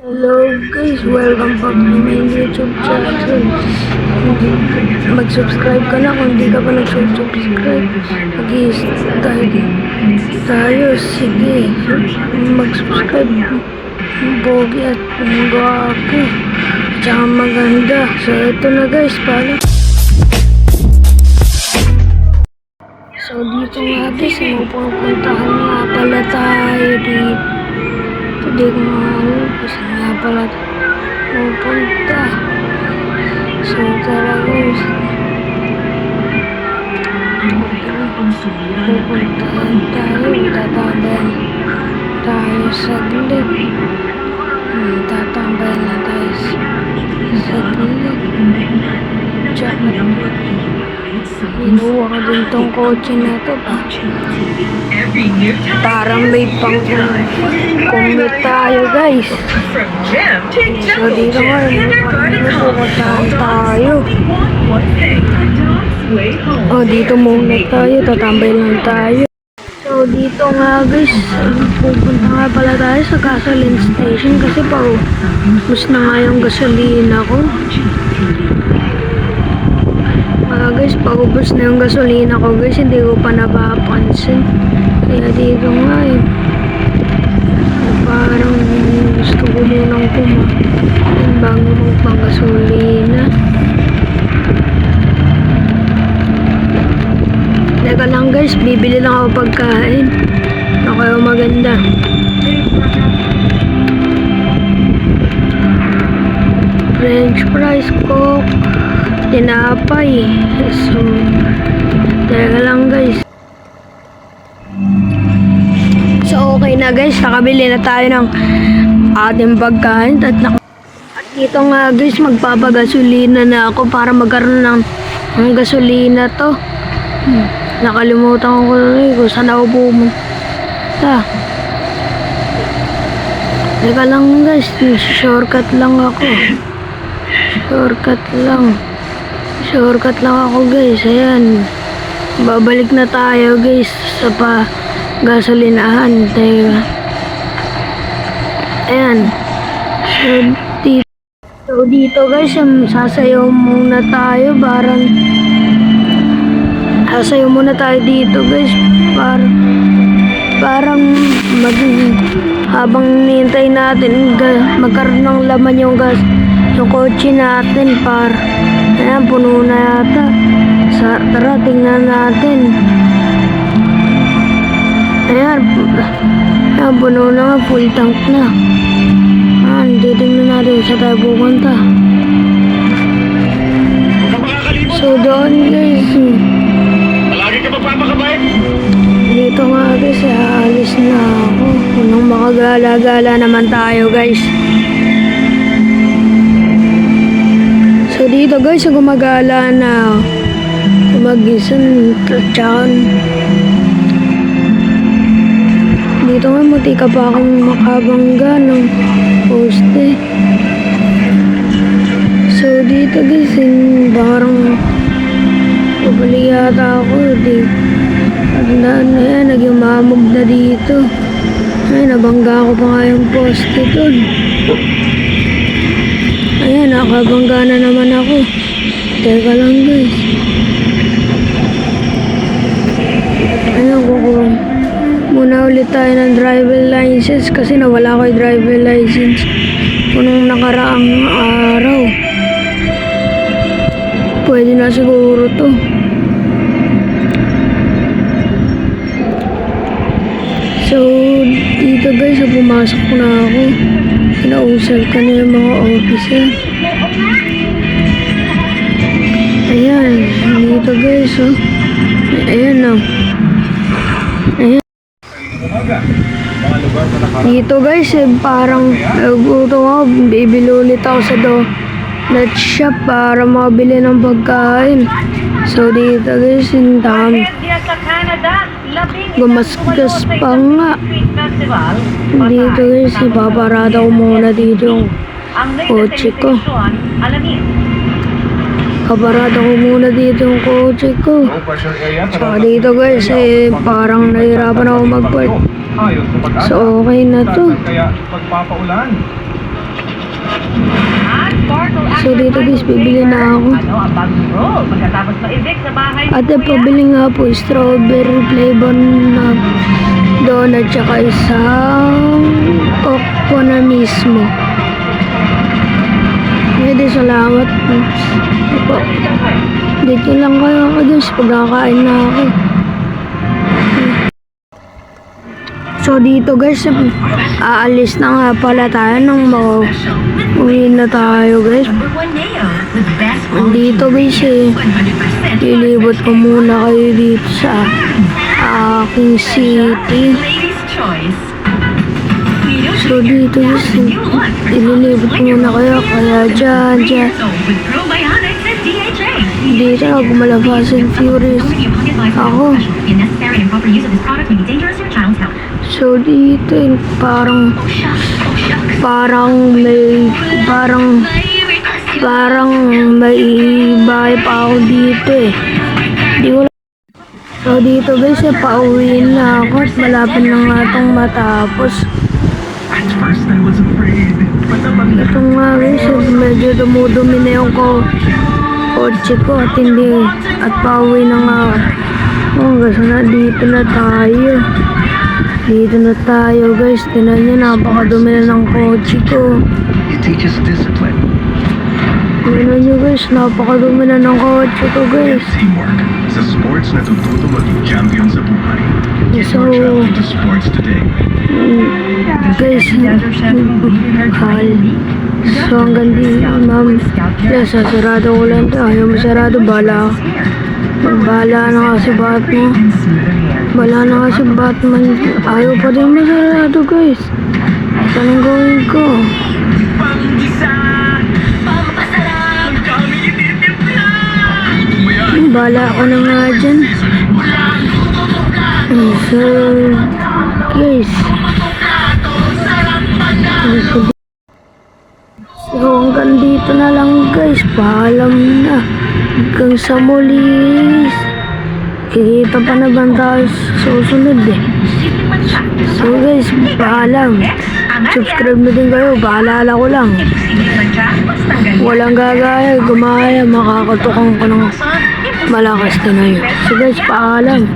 Hello guys, welcome back to my YouTube channel. Mag-subscribe ka na kung hindi ka pa nag-subscribe. Mag-i-start tayo. Sige, mag-subscribe. Pogi at gwapo. Tsaka maganda. So ito na guys, pala. So dito nga guys, pupuntahan nga pala tayo dito. Hindi ko nga alam kasi nga pala pupunta. So tara guys, pupuntahan tayo. Tatambayan tayo saglit. Tatambayan lang tayo saglit. Tsaka inuwa ko din tong kotse na to parang may pang commute tayo guys. So dito nga pupuntahan tayo. Dito muna tayo, tatambay lang tayo. So dito nga guys, pupunta nga pala tayo sa gasoline station kasi paubos na nga yung gasolina ko. Guys, paubos na yung gasolina ko guys, hindi ko pa napapansin. Kaya dito nga parang gusto ko munang kumain bago magpang-gasolina. Teka lang guys, bibili lang ako pagkain. Ako yung maganda. French fries, Coke, tinapay. So, teka lang guys. So, okay na guys. Nakabili na tayo ng ating pagkain. At dito nga guys, magpapagasolina na ako para magkaroon ng gasolina to. Nakalimutan ko kung saan ako pumunta. Teka lang guys, shortcut lang ako. Shortcut lang ako guys. Ayan, babalik na tayo guys sa gasolinahan. Teka. Ayan. So dito guys, sasayaw muna tayo. Sasayaw muna tayo dito guys. Parang habang nintay natin magkaroon ng laman yung kotse natin. Ayan, puno na yata. Tara, tingnan natin. Ayan, puno na nga, full tank na. Titingnan natin sa tayo pupunta. So doon guys, palagi ka magpapakabait. dito nga guys, aalis na ako. Unang makagala-gala naman tayo guys. So dito guys, gumagala na mag-isang tiyan. Dito nga, muti ka pa akong makabangga ng poste. So dito guys, parang pabali yata ako. Nagyumamog na dito. Ay, nabangga ko pa nga yung poste dun. Ayan, nakabangga na naman ako. Teka lang guys. Ayan, kukuha muna ulit tayo ng driver license kasi nawala ko yung driver license nung nakaraang araw. Pwede na siguro to. So dito guys, pumasok na ako. Kinausap ka na yung mga officer. Ayan, dito guys, ayan na. Ayan. Dito guys, parang gusto ko, bibili ulit ako sa donut shop para makabili ng pagkain. So dito guys, dami. Gumasgas pa nga. Dito guys, ipaparada ko muna dito yung kotse ko. Kaparada ko muna dito yung kotse ko. So dito guys, parang nahirapan ako mag-park. So okay na to. Kaya pagpapaulan. So dito guys, bibili na ako. Ano ang bagong roll pagkatapos ma-evict sa bahay? Ate, pabili nga po strawberry flavor na donut tsaka isang coco na mismo. Pwede, salamat po. Dito lang kayo ako guys, pagkakain na ako. So dito guys, aalis na nga pala tayo nung uwi na tayo guys. Dito guys lilibot ko muna kayo dito sa aking city. So dito guys, ililibot ko muna kayo, kaya dyan. Dito na gumala Fast and Furious ako. So dito parang may bahay pa ako dito eh. So dito guys, pauwi na ako at malapit na nga itong matapos. At first I was afraid. Ito nga guys, medyo dumudumi na yung kotse ko at pauwi na nga ako. Oh guys, dito na tayo. Dito na tayo guys, tinan nyo, napakadumi na ng kotse ko. It teaches discipline. Tinan nyo guys, napakadumi na ng kotse ko guys. Teamwork. Sa sports natututo maging champion sa buhay. Get So, your travel into sports today. guys, mahal. So hanggang di, ma'am, sasarado ko lang ito. Ayaw masarado, bala. Bala na kasi Batman. Bala na kasi Batman. Ayaw pa din masarado guys. Anong gawin ko? Bala ko na nga dyan. So, guys. So, hanggang dito na lang guys. Paalam na. Hanggang sa muli. Kikita pa na ba tayo sa susunod eh. So guys, paalam. Subscribe na din kayo. Paalala ko lang. Walang gagaya. Gumaya. Makakatukang ko ng malakas na yun. So guys, paalam.